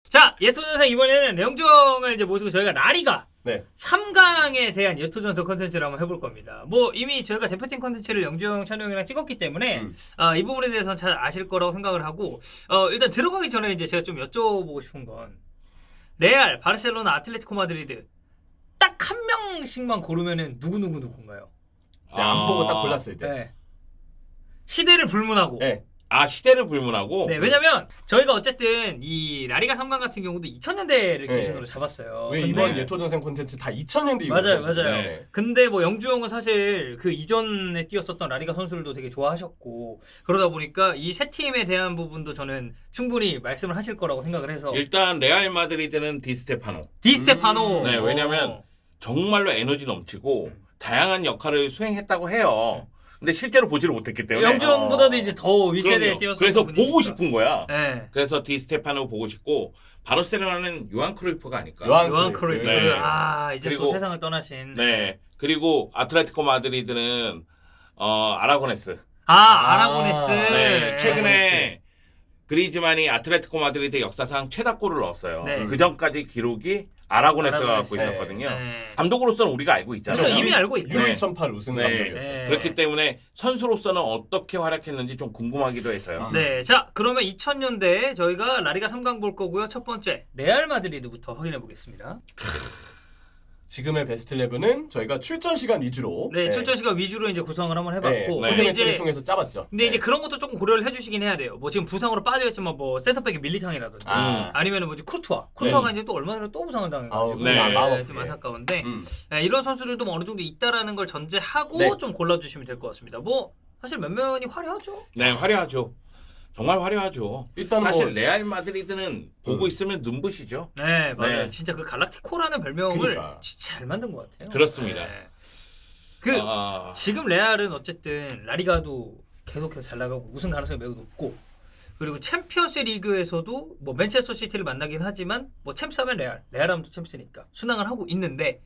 자, 예토전선 이번에는 영종을 이제 모시고 저희가 라리가 네. 3강에 대한 예토전선 컨텐츠를 한번 해볼 겁니다. 뭐 이미 저희가 대표팀 컨텐츠를 영종 찬용이랑 찍었기 때문에 이 부분에 대해서는 잘 아실 거라고 생각을 하고 일단 들어가기 전에 이제 제가 좀 여쭤보고 싶은 건 레알, 바르셀로나, 아틀레티코 마드리드 딱 한 명씩만 고르면은 누군가요? 안 보고 딱 골랐을 때. 네. 시대를 불문하고. 네. 아, 시대를 불문하고. 네, 왜냐면 저희가 어쨌든 이 라리가 3강 같은 경우도 2000년대를 네. 기준으로 잡았어요. 왜 근데- 이번 예토전생 콘텐츠 다 2000년대 이후 맞아요. 네. 근데 뭐 영주형은 사실 그 이전에 뛰었었던 라리가 선수들도 되게 좋아하셨고 그러다 보니까 이 세 팀에 대한 부분도 저는 충분히 말씀을 하실 거라고 생각을 해서 일단 레알 마드리드는 디스테파노. 디스테파노. 네, 왜냐면 정말로 에너지 넘치고 다양한 역할을 수행했다고 해요. 근데 실제로 보지를 못했기 때문에. 영주형보다도 이제 더 윗세대에 그럼요. 뛰었었던 그래서 분이니까. 보고 싶은 거야. 네. 그래서 디스테파노 보고 싶고 바르셀로나는 요한 크루이프가 아닐까. 요한 크루이프. 네. 이제 또 그리고- 세상을 떠나신. 네. 그리고 아틀레티코 마드리드는 아라고네스. 아라고네스. 네. 최근에 그리즈만이 아틀레티코 마드리드 역사상 최다골을 넣었어요. 네. 그 전까지 기록이 아라고네스가 갖고 아라고네스. 있었거든요. 네. 감독으로서는 우리가 알고 있잖아요. 그렇죠. 이미 알고 있죠. 유로 네. 2008 우승 네. 감독이었죠. 네. 그렇기 때문에 선수로서는 어떻게 활약했는지 좀 궁금하기도 해서요. 네, 자 그러면 2000년대 저희가 라리가 3강 볼 거고요. 첫 번째 레알 마드리드부터 확인해 보겠습니다. 지금의 베스트 11은 저희가 출전 시간 위주로 네, 출전 시간 위주로 이제 구성을 한번 해봤고, 네. 근데 콘텐츠를 이제 통해서 짜봤죠. 이제 그런 것도 조금 고려를 해주시긴 해야 돼요. 뭐 지금 부상으로 빠져있지만 뭐 센터백의 밀리탕이라든지 아니면은 뭐 이제 쿠르투아가 이제 또 얼마 전에 또 부상을 당해가지고 네. 마음 좀 아프게. 안타까운데 이런 선수들도 뭐 어느 정도 있다라는 걸 전제하고 네. 좀 골라주시면 될 것 같습니다. 뭐 사실 몇 면이 화려하죠. 네, 화려하죠. 정말 화려하죠. 일단 사실 뭐 레알 마드리드는 보고 있으면 눈부시죠. 네, 맞아요. 네. 진짜 그 갈락티코라는 별명을 그러니까. 진짜 잘 만든 것 같아요. 그렇습니다. 네. 그 지금 레알은 어쨌든 라리가도 계속해서 잘 나가고 우승 가능성이 매우 높고 그리고 챔피언스 리그에서도 뭐 맨체스터 시티를 만나긴 하지만 뭐 챔스하면 레알하면 또 챔스니까 순항을 하고 있는데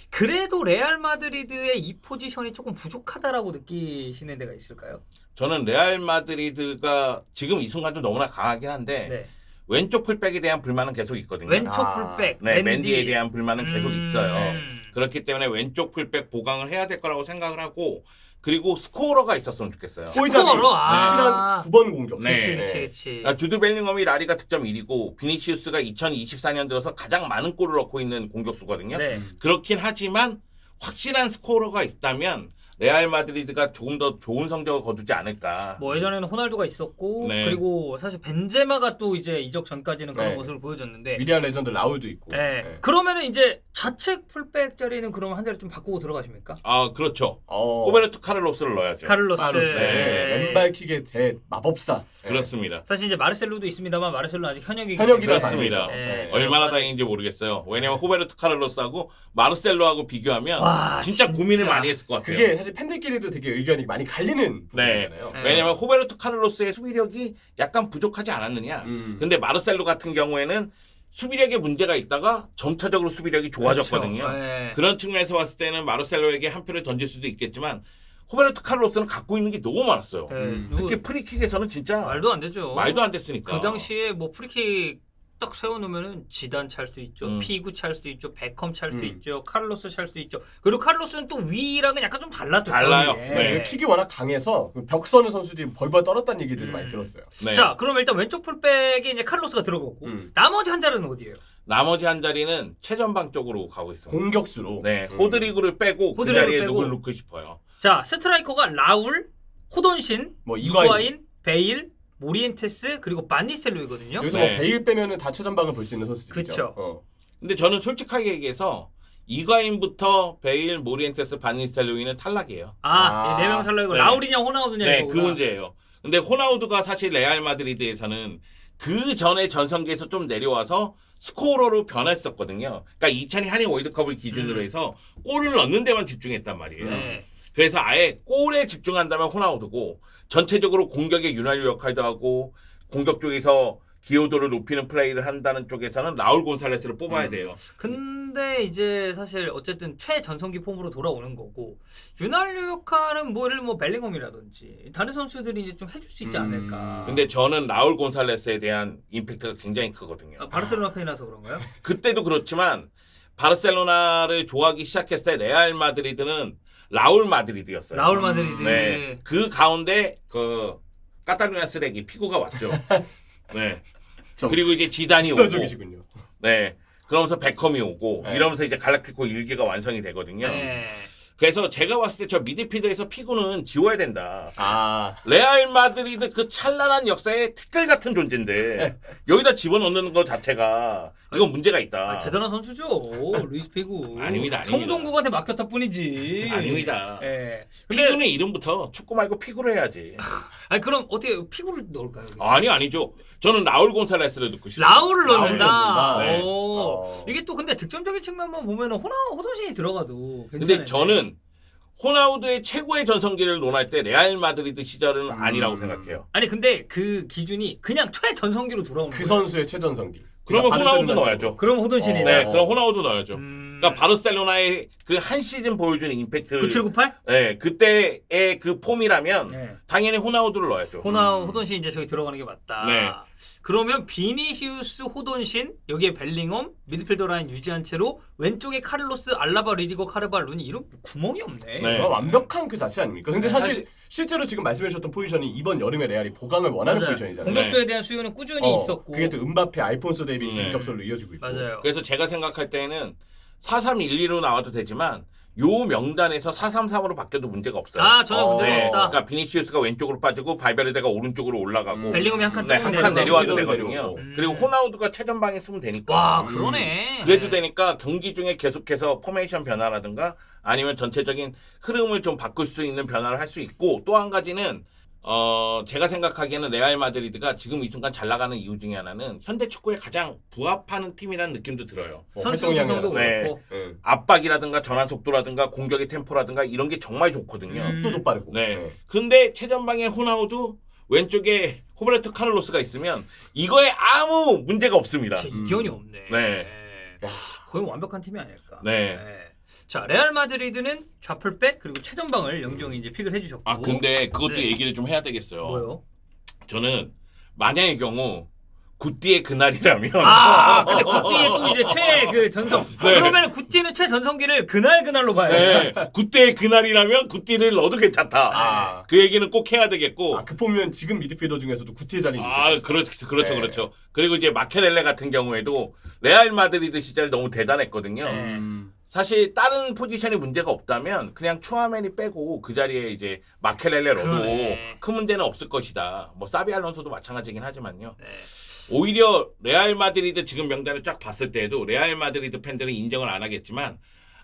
그래도 레알 마드리드의 이 포지션이 조금 부족하다라고 느끼시는 데가 있을까요? 저는 레알 마드리드가 지금 이 순간 좀 너무나 강하긴 한데 네. 왼쪽 풀백에 대한 불만은 계속 있거든요. 왼쪽 풀백 네, 맨디에 대한 불만은 계속 있어요. 음. 그렇기 때문에 왼쪽 풀백 보강을 해야 될 거라고 생각을 하고 그리고 스코어러가 있었으면 좋겠어요. 스코어러? 확실한 9번 공격. 네. 그치. 그러니까 주드 벨링엄이 라리가 득점 1위고 비니시우스가 2024년 들어서 가장 많은 골을 넣고 있는 공격수거든요. 네. 그렇긴 하지만 확실한 스코어러가 있다면 레알 마드리드가 조금 더 좋은 성적을 거두지 않을까. 뭐 예전에는 호날두가 있었고 네. 그리고 사실 벤제마가 또 이제 이적 전까지는 그런 네. 모습을 보여줬는데 위대한 레전드 라울도 있고. 네. 네. 그러면은 이제 좌측 풀백 자리는 그러면 한 자리 좀 바꾸고 들어가십니까? 아, 그렇죠. 어. 호베르토 카를로스를 넣어야죠. 카를로스. 네. 왼발킥의 대 마법사. 네. 그렇습니다. 사실 이제 마르셀로도 있습니다만 마르셀로 아직 현역이기 현역이라 때문에 그렇습니다. 네. 얼마나 다행인지 모르겠어요. 왜냐면 호베르토 카를로스하고 마르셀로하고 비교하면 와, 진짜 고민을 많이 했을 것 같아요. 그게 사실 팬들끼리도 되게 의견이 많이 갈리는 네. 부분이잖아요. 네. 왜냐면 호베르토 카를로스의 수비력이 약간 부족하지 않았느냐. 근데 마르셀로 같은 경우에는 수비력에 문제가 있다가 점차적으로 수비력이 좋아졌거든요. 그렇죠. 네. 그런 측면에서 봤을 때는 마르셀로에게 한 표를 던질 수도 있겠지만 호베르토 카를로스는 갖고 있는 게 너무 많았어요. 네. 특히 프리킥에서는 진짜 말도 안 되죠. 말도 안 됐으니까. 그 당시에 뭐 프리킥 딱 세워놓으면은 지단 찰 수도 있죠, 피구 찰 수도 있죠, 베컴 찰 수도 있죠, 카를로스 찰 수도 있죠. 그리고 카를로스는 또 위랑은 약간 좀 달랐죠. 달라요. 거기에. 네. 킥이 워낙 강해서 벽 서는 선수들이 벌벌 떨었다는 얘기들도 많이 들었어요. 네. 자, 그럼 일단 왼쪽 풀백에 이제 카를로스가 들어가고 나머지 한 자리는 어디예요? 나머지 한 자리는 최전방 쪽으로 가고 있습니다. 공격수로. 네, 호드리그를 빼고 그 호드리그를 자리에 빼고. 누굴 넣고 싶어요. 자, 스트라이커가 라울, 호돈신, 뭐 이과인, 베일, 모리엔테스 그리고 반니스텔로이거든요. 여기서 네. 뭐 베일 빼면은 다 최전방을 볼 수 있는 선수들이죠. 그쵸. 근데 저는 솔직하게 얘기해서 이과인부터 베일, 모리엔테스, 바니스텔로이는 탈락이에요. 아, 네 명 탈락이고 네. 라울이냐 호나우드냐 네, 이거구나. 그 문제예요. 근데 호나우두가 사실 레알 마드리드에서는 그 전에 전성기에서 좀 내려와서 스코어러로 변했었거든요. 그러니까 2002 한일 월드컵을 기준으로 해서 골을 넣는 데만 집중했단 말이에요. 네. 그래서 아예 골에 집중한다면 호나우두고 전체적으로 공격의 윤활유 역할도 하고 공격 쪽에서 기여도를 높이는 플레이를 한다는 쪽에서는 라울 곤살레스를 뽑아야 돼요. 근데 이제 사실 어쨌든 최전성기 폼으로 돌아오는 거고 윤활유 역할은 뭐 벨링엄이라든지 다른 선수들이 이제 좀 해줄 수 있지 않을까. 근데 저는 라울 곤살레스에 대한 임팩트가 굉장히 크거든요. 바르셀로나 팬이라서 그런가요? 그때도 그렇지만 바르셀로나를 좋아하기 시작했을 때 레알 마드리드는 라울 마드리드였어요. 라울 마드리드. 네. 그 가운데 그 카탈루냐 쓰레기 피고가 왔죠. 네. 그리고 이제 지단이 오고. 직설적이시군요. 네. 그러면서 베컴이 오고 네. 이러면서 이제 갈라티코 일기가 완성이 되거든요. 네. 그래서 제가 봤을 때 저 미드필더에서 피고는 지워야 된다. 아, 레알 마드리드 그 찬란한 역사의 티끌 같은 존재인데 여기다 집어넣는 것 자체가 이건 문제가 있다. 대단한 선수죠. 루이스 피구. 아닙니다. 송종국한테 막혔다 뿐이지. 아닙니다. 예. 피구는 이름부터 축구 말고 피구로 해야지. 아니 그럼 어떻게 피구를 넣을까요? 여기? 아니죠. 저는 라울 곤살레스를 넣고 싶어요. 라울을 넣는다. 넣는다. 네. 오. 이게 또 근데 득점적인 측면만 보면은 호돈신이 들어가도 괜찮은데. 근데 저는 호나우두의 최고의 전성기를 논할 때 레알 마드리드 시절은 아니라고 생각해요. 아니 근데 그 기준이 그냥 최전성기로 돌아오는 그 거예요. 선수의 최전성기. 그러면 바르셀로나 호나우두 쪽으로. 넣어야죠. 그럼 호돈신이다. 네, 그럼 호나우두 넣어야죠. 음... 그러니까 바르셀로나의 그 한 시즌 보여준 임팩트를 9798? 네, 그때의 그 폼이라면 네. 당연히 호나우두를 넣어야죠. 호돈신 이제 저기 들어가는 게 맞다. 네. 그러면 비니시우스, 호돈신, 여기에 벨링엄, 미드필더 라인 유지한 채로 왼쪽에 카를로스, 알라바, 리디거, 카르발, 루니 이런 구멍이 없네. 네. 완벽한 그 자체 아닙니까? 근데 네, 사실 실제로 지금 말씀해 주셨던 포지션이 이번 여름에 레알이 보강을 원하는 맞아요. 포지션이잖아요. 공격수에 대한 수요는 꾸준히 있었고. 그게 또 음바페, 알폰소 데이비스 네. 이적설로 이어지고 있고. 맞아요. 그래서 제가 생각할 때는 4-3-1-2로 나와도 되지만 요 명단에서 4-3-3으로 바뀌어도 문제가 없어요. 아 전혀 문제가 네, 없다. 그러니까 비니시우스가 왼쪽으로 빠지고 발베르데가 오른쪽으로 올라가고 벨링엄이 한 칸 네, 조금 한 칸 내려와도 내려오고. 되거든요. 음. 그리고 호나우두가 최전방에 쓰면 되니까. 와 그러네. 그래도 되니까 경기 중에 계속해서 포메이션 변화라든가 아니면 전체적인 흐름을 좀 바꿀 수 있는 변화를 할 수 있고 또 한 가지는 제가 생각하기에는 레알 마드리드가 지금 이 순간 잘 나가는 이유 중에 하나는 현대 축구에 가장 부합하는 팀이라는 느낌도 들어요. 선수 구성도 네. 그렇고. 압박이라든가 전환 속도라든가 공격의 템포라든가 이런 게 정말 좋거든요. 속도도 빠르고. 네. 근데 최전방에 호나우두 왼쪽에 호베르토 카를로스가 있으면 이거에 아무 문제가 없습니다. 진짜 이견이 없네. 네. 거의 완벽한 팀이 아닐까. 네. 자 레알 마드리드는 좌풀백 그리고 최전방을 영종이 이제 픽을 해주셨고. 아 근데 그것도 네. 얘기를 좀 해야 되겠어요. 뭐요? 저는 만약의 경우 굿디의 그날이라면 아 근데 굿디의 또 이제 최 전성. 네. 그러면 굿디는 최전성기를 그날로 봐야 돼. 네, 굿디의 그날이라면 굿디를 넣어도 괜찮다. 아. 그 얘기는 꼭 해야 되겠고. 그 보면 지금 미드필더 중에서도 구티의 자리는 아, 있어요. 그렇죠. 네. 그렇죠. 그리고 이제 마케렐레 같은 경우에도 레알 마드리드 시절이 너무 대단했거든요. 네. 사실 다른 포지션이 문제가 없다면 그냥 추아멘이 빼고 그 자리에 이제 마케렐레 넣어도 그러네. 큰 문제는 없을 것이다. 뭐 사비 알론소도 마찬가지긴 하지만요. 네. 오히려 레알 마드리드 지금 명단을 쫙 봤을 때에도 레알 마드리드 팬들은 인정을 안 하겠지만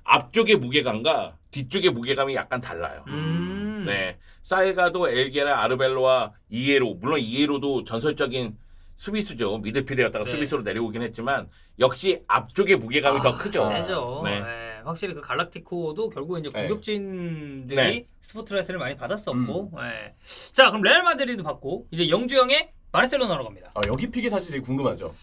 앞쪽의 무게감과 뒤쪽의 무게감이 약간 달라요. 네, 살가도, 엘게라, 아르벨로와 이에로, 물론 이에로도 전설적인 수비수죠. 미드필더였다가 네. 수비수로 내려오긴 했지만 역시 앞쪽의 무게감이 더 크죠. 세죠. 네. 네. 확실히 그 갈락티코도 결국 이제 네. 공격진들이 네. 스포트라이트를 많이 받았었고. 네. 자 그럼 레알 마드리드 받고 이제 영주형의 바르셀로나로 갑니다. 여기 픽이 사실 되게 궁금하죠.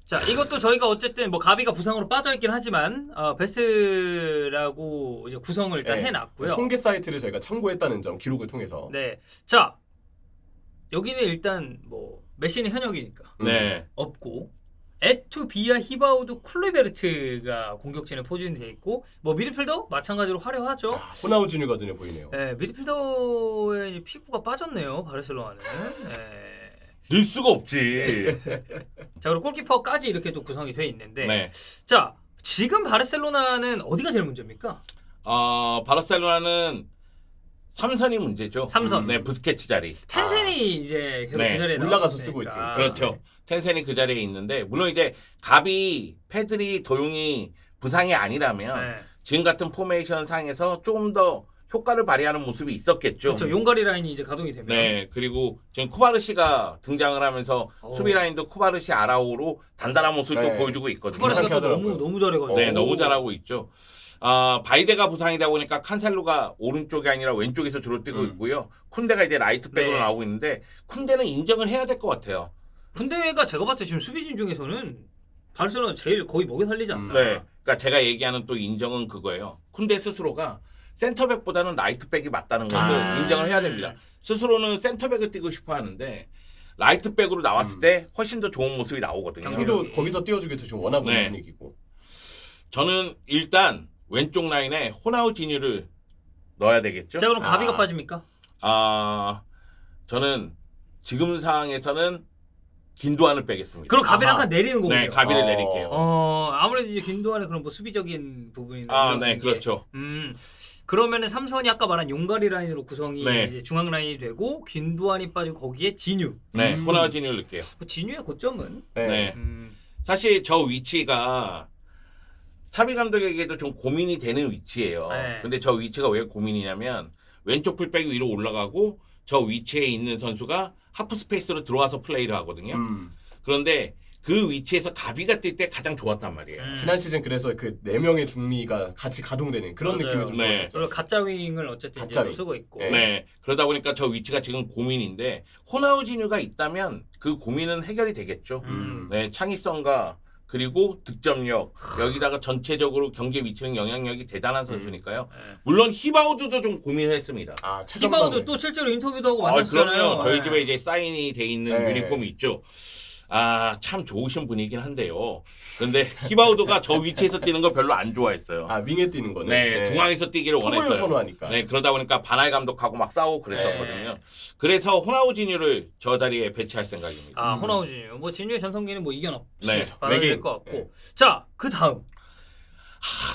자 이것도 저희가 어쨌든 뭐 가비가 부상으로 빠져 있긴 하지만 베스라고 이제 구성을 일단 네. 해놨고요. 통계 사이트를 저희가 참고했다는 점 기록을 통해서. 네. 자 여기는 일단 뭐 메시는 현역이니까 네. 없고 에투 비아 히바우드 쿨리베르트가 공격진에 포진되어 있고 뭐 미드필더 마찬가지로 화려하죠. 호나우두가 눈에 보이네요. 네, 미드필더의 이제 피구가 빠졌네요. 바르셀로나는. 네. 늘 수가 없지. 자 그리고 골키퍼까지 이렇게 또 구성이 돼 있는데 네. 자 지금 바르셀로나는 어디가 제일 문제입니까? 바르셀로나는 3선이 문제죠. 3선. 네, 부스케츠 자리. 텐센이 이제 계속 네, 그 자리에 올라가서 나왔으니까. 쓰고 있지. 그렇죠. 텐센이 그 자리에 있는데 물론 이제 가비, 페드리, 도용이 부상이 아니라면 네. 지금 같은 포메이션 상에서 조금 더 효과를 발휘하는 모습이 있었겠죠. 그렇죠. 용가리 라인이 이제 가동이 되면. 네, 그리고 지금 쿠바르시가 등장을 하면서 수비 라인도 쿠바르시 아라오로 단단한 모습을 네. 또 보여주고 있거든요. 쿠바르시가 또 하더라고요. 너무 잘해가지고. 네, 너무 잘하고 있죠. 바이데가 부상이다 보니까 칸셀로가 오른쪽이 아니라 왼쪽에서 주로 뛰고 있고요. 쿤데가 이제 라이트 백으로 네. 나오고 있는데 쿤데는 인정을 해야 될 것 같아요. 군대가 제가 봤을 때 지금 수비진 중에서는 바르셀로나 제일 거의 먹여 살리지 않나. 네. 그러니까 제가 얘기하는 또 인정은 그거예요. 쿤데 스스로가 센터백보다는 라이트백이 맞다는 것을 인정을 해야 됩니다. 스스로는 센터백을 뛰고 싶어 하는데 라이트백으로 나왔을 때 훨씬 더 좋은 모습이 나오거든요. 팀도 거기서 띄워주기도 지금 원하고 있는 분위기고. 저는 일단 왼쪽 라인에 호나우지뉴를 넣어야 되겠죠. 자 그럼 가비가 빠집니까? 저는 지금 상황에서는 긴도안을 빼겠습니다. 그럼 가비를 한칸 내리는 거군요. 네, 가비를 내릴게요. 아무래도 이제 긴도안의 그런 뭐 수비적인 부분이 네, 그렇죠. 그러면은 삼선이 아까 말한 용가리 라인으로 구성이 네. 이제 중앙 라인이 되고 긴도안이 빠지고 거기에 진유. 네, 호나우지뉴를 넣을게요. 진유의 고점은 네. 사실 저 위치가 차비 감독에게도 좀 고민이 되는 위치예요. 네. 근데 저 위치가 왜 고민이냐면 왼쪽 풀백 위로 올라가고 저 위치에 있는 선수가 하프 스페이스로 들어와서 플레이를 하거든요. 그런데 그 위치에서 가비가 뛸 때 가장 좋았단 말이에요. 지난 시즌 그래서 그 4명의 중미가 같이 가동되는 그런 맞아요. 느낌이 좀 네. 좋았었죠. 그리고 가짜 윙을 어쨌든 이제 가짜 또 윙. 쓰고 있고. 네. 그러다 보니까 저 위치가 지금 고민인데 호나우지뉴가 있다면 그 고민은 해결이 되겠죠. 네, 창의성과 그리고 득점력 여기다가 전체적으로 경기에 미치는 영향력이 대단한 선수니까요. 물론 히바우드도 좀 고민을 했습니다. 히바우드 또 실제로 인터뷰도 하고 만났잖아요. 그럼요. 저희 집에 이제 사인이 돼 있는 네. 유니폼이 있죠. 참 좋으신 분이긴 한데요. 근데 히바우드가 저 위치에서 뛰는 거 별로 안 좋아했어요. 윙에 뛰는 거는. 네, 중앙에서 뛰기를 원했어요. 선호하니까. 네, 그러다 보니까 바날 감독하고 막 싸우고 그랬었거든요. 그래서 호나우지뉴를 저 자리에 배치할 생각입니다. 호나우지뉴. 뭐 진유의 전성기는 뭐 이견 없이 네, 받아야 될 것 같고. 자, 그 다음.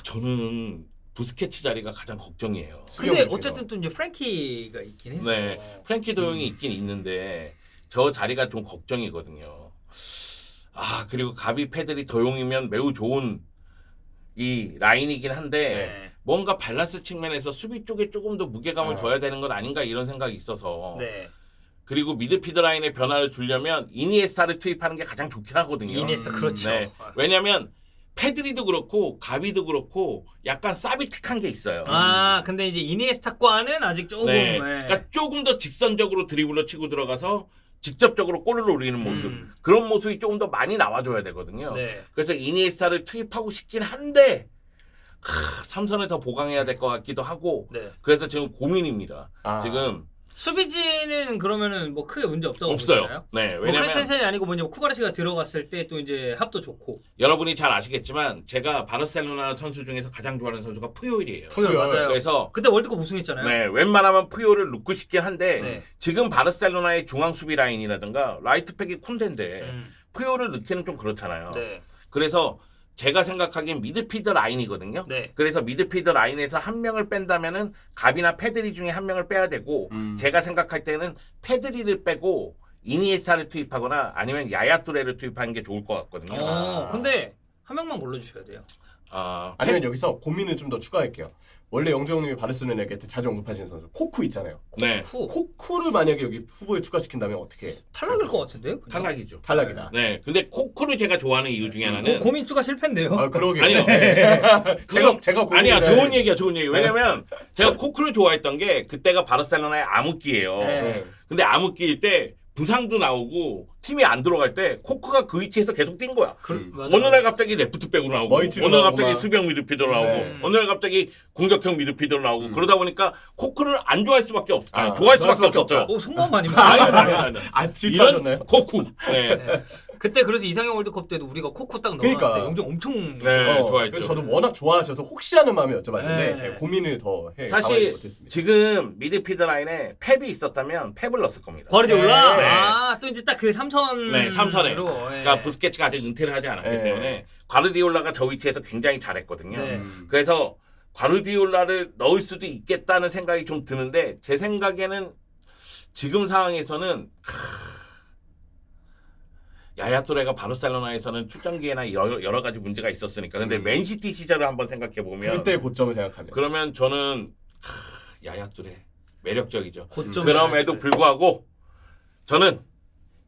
저는 부스케츠 자리가 가장 걱정이에요. 근데 어쨌든 또 이제 프랭키가 있긴 했어요. 네, 프랭키 도용이 있긴 있는데 저 자리가 좀 걱정이거든요. 그리고 가비 패들이 도용이면 매우 좋은 이 라인이긴 한데 뭔가 밸런스 측면에서 수비 쪽에 조금 더 무게감을 둬야 되는 건 아닌가 이런 생각이 있어서 그리고 미드필더 라인의 변화를 주려면 이니에스타를 투입하는 게 가장 좋긴 하거든요. 이니에스타 그렇죠. 네. 왜냐하면 패드리도 그렇고 가비도 그렇고 약간 사비틱한 게 있어요. 근데 이제 이니에스타과는 아직 조금 그러니까 조금 더 직선적으로 드리블로 치고 들어가서 직접적으로 골을 노리는 모습 그런 모습이 조금 더 많이 나와줘야 되거든요. 그래서 이니에스타를 투입하고 싶긴 한데 삼선을 더 보강해야 될 것 같기도 하고 그래서 지금 고민입니다. 지금 수비진은 그러면은 뭐 크게 문제 없다고 없어요. 보시나요? 네, 뭐 왜냐면 크리스텐센이 아니고 먼저 쿠바르시가 들어갔을 때 또 이제 합도 좋고. 여러분이 잘 아시겠지만 제가 바르셀로나 선수 중에서 가장 좋아하는 선수가 푸요일이에요. 푸요일 맞아요. 그래서 그때 월드컵 우승했잖아요. 네, 웬만하면 푸요를 넣고 싶긴 한데 지금 바르셀로나의 중앙 수비 라인이라든가 라이트백이 쿤데인데 푸요를 넣기는 좀 그렇잖아요. 그래서 제가 생각하기엔 미드필더 라인이거든요. 그래서 미드필더 라인에서 한 명을 뺀다면은 가비나 페드리 중에 한 명을 빼야 되고 제가 생각할 때는 페드리를 빼고 이니에스타를 투입하거나 아니면 야야 뚜레를 투입하는 게 좋을 것 같거든요. 근데 한 명만 골라주셔야 돼요. 아니면 여기서 고민을 좀 더 추가할게요. 원래 영정님이 바르셀로나에게 자주 언급하시는 선수 코쿠 있잖아요. 네. 코쿠를 만약에 여기 후보에 추가시킨다면 어떻게? 탈락일 것 같은데요? 탈락이죠. 탈락이다. 네. 근데 코쿠를 제가 좋아하는 이유 중에 하나는 고민 추가 실패인데요. 그러게요. 아니요. 제가 아니야. 좋은 얘기야. 좋은 얘기. 왜냐면 제가 코쿠를 좋아했던 게 그때가 바르셀로나의 암흑기예요. 근데 암흑기일 때 부상도 나오고 팀이 안 들어갈 때 코크가 그 위치에서 계속 뛴 거야. 어느 날 갑자기 레프트백으로 나오고 어느 날 갑자기 수비형 미드필더로 나오고 어느 날 갑자기 공격형 미드필더로 나오고 그러다 보니까 코크를 안 좋아할 수밖에 없어. 좋아할 수밖에 없죠. 속마음 아닙니까? 질투하셨나요? 코쿠. 네. 그때 그래서 이상형 월드컵 때도 우리가 코쿠 딱 넣어놨을 때 영정 엄청 좋아했죠. 그래서 저도 워낙 좋아하셔서 혹시라는 마음에 여쭤봤는데 고민을 더 해. 사실 지금 미드필더 라인에 펩이 있었다면 펩을 넣었을 겁니다. 과르디올라? 또 이제 딱 그 삼선. 네, 3선에. 그러니까 부스케츠가 아직 은퇴를 하지 않았기 때문에 과르디올라가 저 위치에서 굉장히 잘했거든요. 그래서 과르디올라를 넣을 수도 있겠다는 생각이 좀 드는데 제 생각에는 지금 상황에서는 야야 또레가 바르셀로나에서는 출전 기회나 여러 가지 문제가 있었으니까. 근데 맨시티 시절을 한번 생각해 보면 그때 고점을 생각하면 그러면 저는 야야 또레 매력적이죠. 그럼에도 불구하고 저는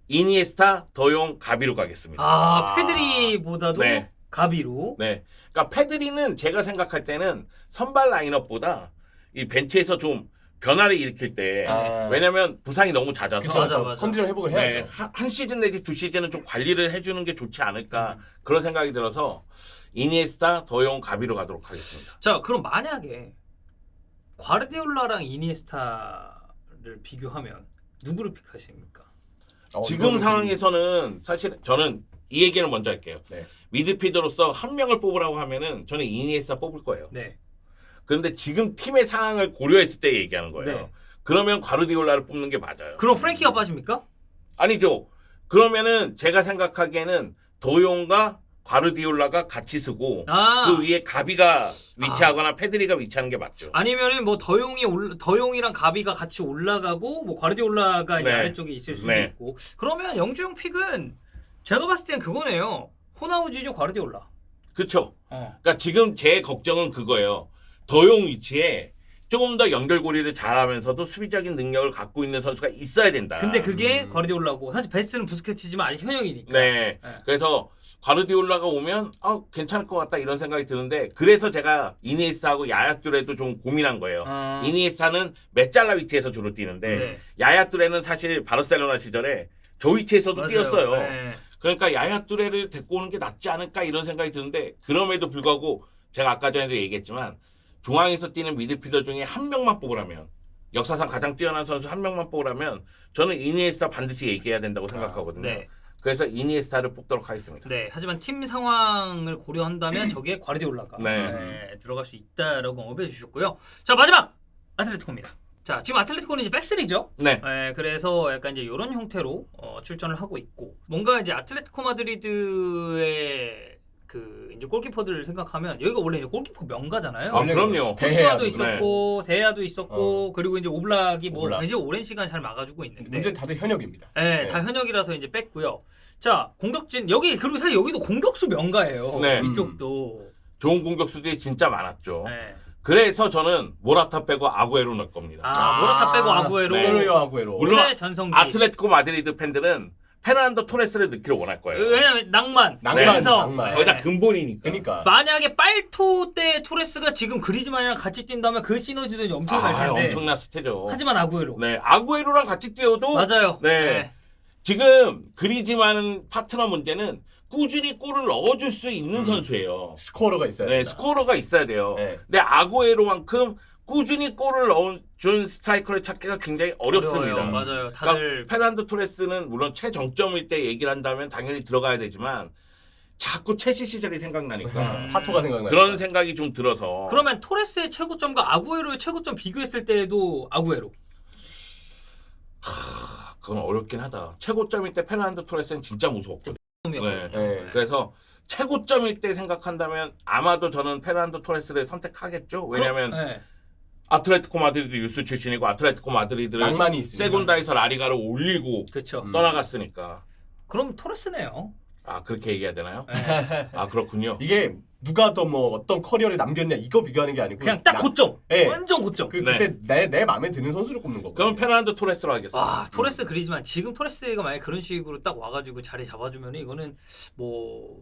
이니에스타, 더용, 가비로 가겠습니다. 페드리보다도 가비로. 네. 그러니까 페드리는 제가 생각할 때는 선발 라인업보다 이 벤치에서 좀 변화를 일으킬 때 왜냐면 부상이 너무 잦아서 그쵸, 맞아. 컨디션 회복을 해야죠. 네, 한 시즌 내지 두 시즌은 좀 관리를 해주는 게 좋지 않을까 그런 생각이 들어서 이니에스타, 더용, 가비로 가도록 하겠습니다. 자, 그럼 만약에 과르디올라랑 이니에스타를 비교하면 누구를 픽하십니까? 지금 이거는 상황에서는 사실 저는 이 얘기를 먼저 할게요. 네. 미드필더로서 한 명을 뽑으라고 하면은 저는 이니에스타 뽑을 거예요. 네. 그런데 지금 팀의 상황을 고려했을 때 얘기하는 거예요. 네. 그러면 과르디올라를 뽑는 게 맞아요. 그럼 프랭키가 빠집니까? 아니죠. 그러면은 제가 생각하기에는 도용과 과르디올라가 같이 쓰고 그 위에 가비가 위치하거나 페드리가 위치하는 게 맞죠. 아니면은 뭐 더용이랑 가비가 같이 올라가고 뭐 과르디올라가 이제 네. 아래쪽에 있을 수도 네. 있고. 그러면 영주형 픽은 제가 봤을 땐 그거네요. 호나우지뉴 과르디올라. 그렇죠. 그러니까 지금 제 걱정은 그거예요. 더용 위치에 조금 더 연결고리를 잘하면서도 수비적인 능력을 갖고 있는 선수가 있어야 된다. 근데 그게 과르디올라고 사실 베스트는 부스케츠지만 아직 현역이니까. 네. 그래서 과르디올라가 오면 괜찮을 것 같다 이런 생각이 드는데 그래서 제가 이니에스타하고 야야뚜레도 좀 고민한 거예요. 이니에스타는 메짤라 위치에서 주로 뛰는데 네. 야야뚜레는 사실 바르셀로나 시절에 저 위치에서도 맞아요. 뛰었어요. 네. 그러니까 야야뚜레를 데리고 오는 게 낫지 않을까 이런 생각이 드는데 그럼에도 불구하고 제가 아까 전에도 얘기했지만 중앙에서 뛰는 미드필더 중에 한 명만 뽑으라면 역사상 가장 뛰어난 선수 한 명만 뽑으라면 저는 이니에스타 반드시 얘기해야 된다고 생각하거든요. 네. 그래서 이니에스타를 뽑도록 하겠습니다. 네. 하지만 팀 상황을 고려한다면 저기에 과르디올라가 네. 들어갈 수 있다라고 언급해 주셨고요. 자, 마지막 아틀레티코입니다. 자, 지금 아틀레티코는 이제 백스리죠. 네. 그래서 약간 이제 이런 형태로 출전을 하고 있고 뭔가 이제 아틀레티코 마드리드의 그 이제 골키퍼들을 생각하면 여기가 원래 이제 골키퍼 명가잖아요. 그럼요. 코르투아도 있었고 데야도 있었고 그리고 이제 오블락이 뭐 오블락. 굉장히 오랜 시간 잘 막아주고 있는데 문제 다들 현역입니다. 네, 다 현역이라서 이제 뺐고요. 자, 공격진 여기 그리고 사실 여기도 공격수 명가예요. 네. 이쪽도. 좋은 공격수들이 진짜 많았죠. 네. 그래서 저는 모라타 빼고 아구에로 넣을 겁니다. 모라타 빼고 아구에로. 세르요 아구에로. 물론 전성기. 아틀레티코 마드리드 팬들은 페르난도 토레스를 넣기를 원할 거예요. 왜냐면 낭만, 낭만, 감성. 낭만. 거의 다 근본이니까. 그러니까 만약에 빨토 때 토레스가 지금 그리즈만이랑 같이 뛴다면 그 시너지도 엄청날 텐데. 엄청났을 테죠. 하지만 아구에로. 네, 아구에로랑 같이 뛰어도 맞아요. 네. 지금 그리즈만 파트너 문제는 꾸준히 골을 넣어줄 수 있는 선수예요. 스코어가 있어야 네, 된다. 스코어가 있어야 돼요. 네. 근데 아구에로만큼 꾸준히 골을 넣어준 스트라이커를 찾기가 굉장히 어렵습니다. 어려워요. 맞아요. 다들 그러니까 페르난도 토레스는 물론 최정점일 때 얘기를 한다면 당연히 들어가야 되지만 자꾸 첼시 시절이 생각나니까 파토가 생각나요. 그런 생각이 좀 들어서 그러면 토레스의 최고점과 아구에로의 최고점 비교했을 때도 아구에로. 그건 어렵긴 하다. 최고점일 때 페르난도 토레스는 진짜 무서웠거든요. 네. 네. 그래서 최고점일 때 생각한다면 아마도 저는 페르난도 토레스를 선택하겠죠. 왜냐하면 네. 아틀레티코 마드리드 유스 출신이고 아틀레티코 마드리드를 낭만이 있으니까. 세군다에서 라리가를 올리고 그렇죠. 떠나갔으니까. 그럼 토레스네요. 아 그렇게 얘기해야 되나요? 네. 아 그렇군요. 이게 누가 더 뭐 어떤 커리어를 남겼냐 이거 비교하는 게 아니고 그냥 딱 고점. 네. 완전 고점. 그때 내 마음에 드는 선수를 꼽는 거고. 그럼 페르난도 토레스로 하겠습니다. 와, 토레스 그리지만 지금 토레스가 만약 그런 식으로 딱 와가지고 자리 잡아주면 이거는 뭐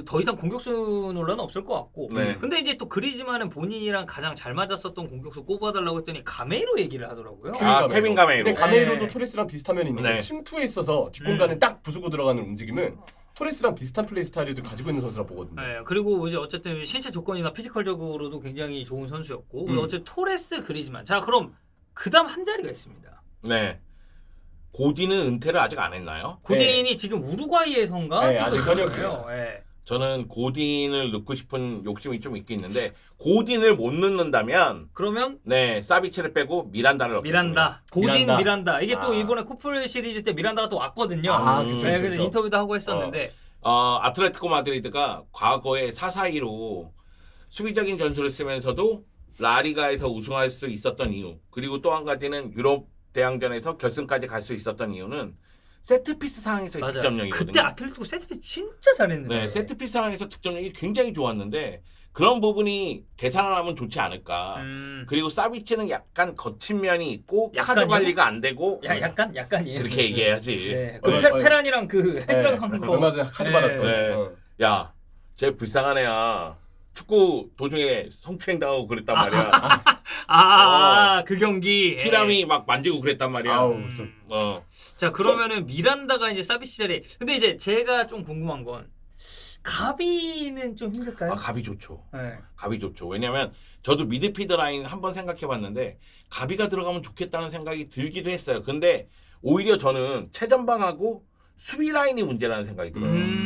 더 이상 공격수 논란은 없을 것 같고. 네. 근데 이제 또 그리지만은 본인이랑 가장 잘 맞았었던 공격수 꼽아달라고 했더니 가메이로 얘기를 하더라고요. 케빈 가메이로. 근데 가메이로도 네. 토레스랑 비슷한 면이 있는 게 네. 침투에 있어서 뒷공간을 딱 부수고 들어가는 움직임은 토레스랑 비슷한 플레이 스타일을 가지고 있는 선수라 보거든요. 네, 그리고 이제 어쨌든 신체 조건이나 피지컬적으로도 굉장히 좋은 선수였고 어쨌든 토레스 그리지만 자 그럼 그다음 한 자리가 있습니다. 네. 고디는 은퇴를 아직 안 했나요? 고딘이 지금 우루과이에선가? 네, 아직 현역이에요. 네. 저는 고딘을 넣고 싶은 욕심이 좀 있긴 있는데 고딘을 못 넣는다면 그러면 네 사비치를 빼고 미란다를 넣겠습니다. 미란다, 고딘 미란다. 이게 또 아. 이번에 쿠플 시리즈 때 미란다가 또 왔거든요. 그쵸, 네, 그쵸, 그래서 그쵸. 인터뷰도 하고 했었는데 아틀레티코 마드리드가 과거에 4-4-2로 수비적인 전술을 쓰면서도 라리가에서 우승할 수 있었던 이유 그리고 또 한 가지는 유럽 대항전에서 결승까지 갈 수 있었던 이유는 세트피스 상황에서의 맞아요. 득점력이거든요. 그때 아틀레티코 세트피스 진짜 잘했는데. 네, 세트피스 상황에서 득점력이 굉장히 좋았는데 그런 부분이 되살아나면 좋지 않을까. 그리고 사비치는 약간 거친 면이 있고 카드 약간요? 관리가 안 되고 약간이에요. 그렇게 얘기해야지. 네. 그 페란이랑 그 헤드락 하는 거. 얼마 전에 카드 네. 받았던. 네. 야, 쟤 불쌍한 애야. 축구 도중에 성추행 당하고 그랬단 말이야. 그 경기. 티람이 막 만지고 그랬단 말이야. 아우 좀 자, 그러면은 미란다가 이제 사비치 자리. 근데 이제 제가 좀 궁금한 건 가비는 좀 힘들까요? 가비 좋죠. 네. 가비 좋죠. 왜냐면 저도 미드필더 라인 한번 생각해봤는데 가비가 들어가면 좋겠다는 생각이 들기도 했어요. 근데 오히려 저는 최전방하고 수비 라인이 문제라는 생각이 들어요.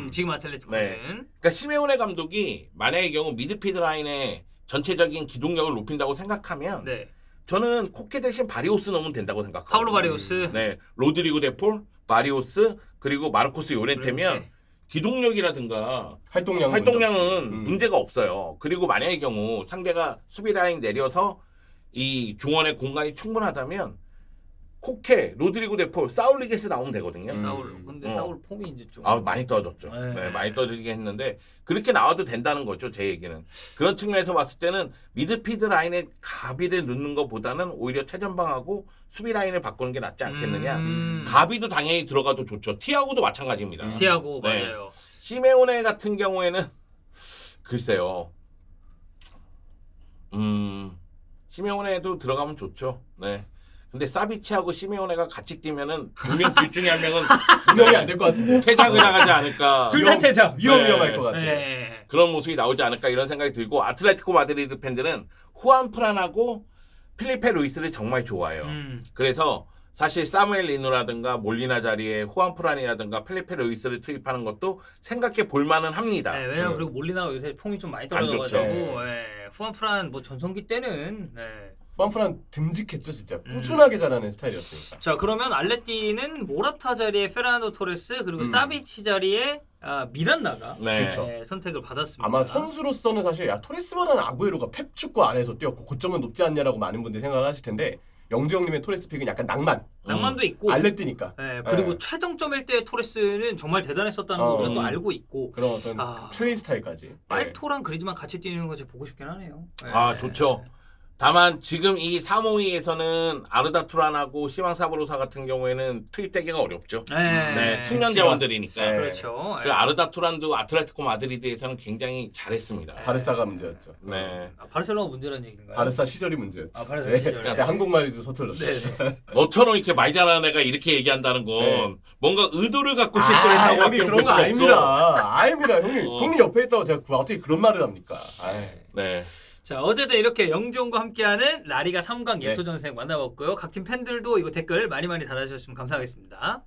지금 아틀레티코는. 네. 그러니까 시메오네 감독이 만약의 경우 미드필더 라인의 전체적인 기동력을 높인다고 생각하면 네. 저는 코케 대신 바리오스 넣으면 된다고 생각해요. 파울로 바리오스. 네, 로드리고 데폴, 바리오스 그리고 마르코스 요렌테면 기동력이라든가 활동량은 문제가 없어요. 그리고 만약의 경우 상대가 수비 라인 내려서 이 중원의 공간이 충분하다면 코케, 로드리고 데폴, 사울리게스 나오면 되거든요. 사울. 근데 사울 폼이 이제 좀 많이 떨어졌죠. 네. 네, 많이 떨어지긴 했는데 그렇게 나와도 된다는 거죠. 제 얘기는. 그런 측면에서 봤을 때는 미드필드 라인에 가비를 넣는 것보다는 오히려 최전방하고 수비 라인을 바꾸는 게 낫지 않겠느냐. 가비도 당연히 들어가도 좋죠. 티아고도 마찬가지입니다. 티아고 네. 맞아요. 시메오네 같은 경우에는 글쎄요. 시메오네도 들어가면 좋죠. 네. 근데 사비치하고 시메오네가 같이 뛰면은 분명 둘 중에 한 명은 분명히 안 될 것 같은데. 퇴장을 나가지 않을까. 둘 다 퇴장. 위험할 것 같아. 네. 그런 모습이 나오지 않을까 이런 생각이 들고 아틀레티코 마드리드 팬들은 후안 프란하고 필리페 루이스를 정말 좋아해요. 그래서 사실 사무엘 리노라든가 몰리나 자리에 후안 프란이라든가 필리페 루이스를 투입하는 것도 생각해 볼 만은 합니다. 네, 왜냐면 그리고 몰리나가 요새 폼이 좀 많이 안 좋죠. 떨어져가지고 후안 프란 뭐 전성기 때는 후안프란 듬직했죠 진짜. 꾸준하게 잘하는 스타일이었으니까. 자, 그러면 알레티는 모라타 자리에 페르난도 토레스 그리고 사비치 자리에 미란다가 그렇죠. 선택을 받았습니다. 아마 선수로서는 사실 토레스보다는 아구에로가 펩 축구 안에서 뛰었고 고점은 높지 않냐라고 많은 분들이 생각을 하실 텐데 영주형님의 토레스 픽은 약간 낭만도 있고 알레티니까. 그리고 최정점일 때 토레스는 정말 대단했었다는 걸 우리가 또 알고 있고 그런 어떤 플레이 스타일까지. 빨토랑 그리지만 같이 뛰는 거 보고 싶긴 하네요. 좋죠. 다만 지금 이 3호위에서는 아르다 투란하고 시망 사브로사 같은 경우에는 투입되기가 어렵죠. 네, 측면 자원들이니까. 네. 그렇죠. 그 아르다 투란도 아틀레티코 마드리드에서는 굉장히 잘했습니다. 바르사가 문제였죠. 네. 바르셀로나 문제라는 얘기인가요? 바르사 시절이 문제였죠. 바르사 시절. 제가 한국말이 좀 서툴렀어요. 네. 너처럼 이렇게 말 잘하는 애가 이렇게 얘기한다는 건 뭔가 의도를 갖고 실수를 형님 했다고 그런 거 아닙니다. 형님 옆에 있다고 제가 어떻게 그런 말을 합니까? 네. 자, 어제도 이렇게 영종과 함께하는 라리가 3강 예토전생 만나봤고요. 각 팀 팬들도 이거 댓글 많이 달아주셨으면 감사하겠습니다.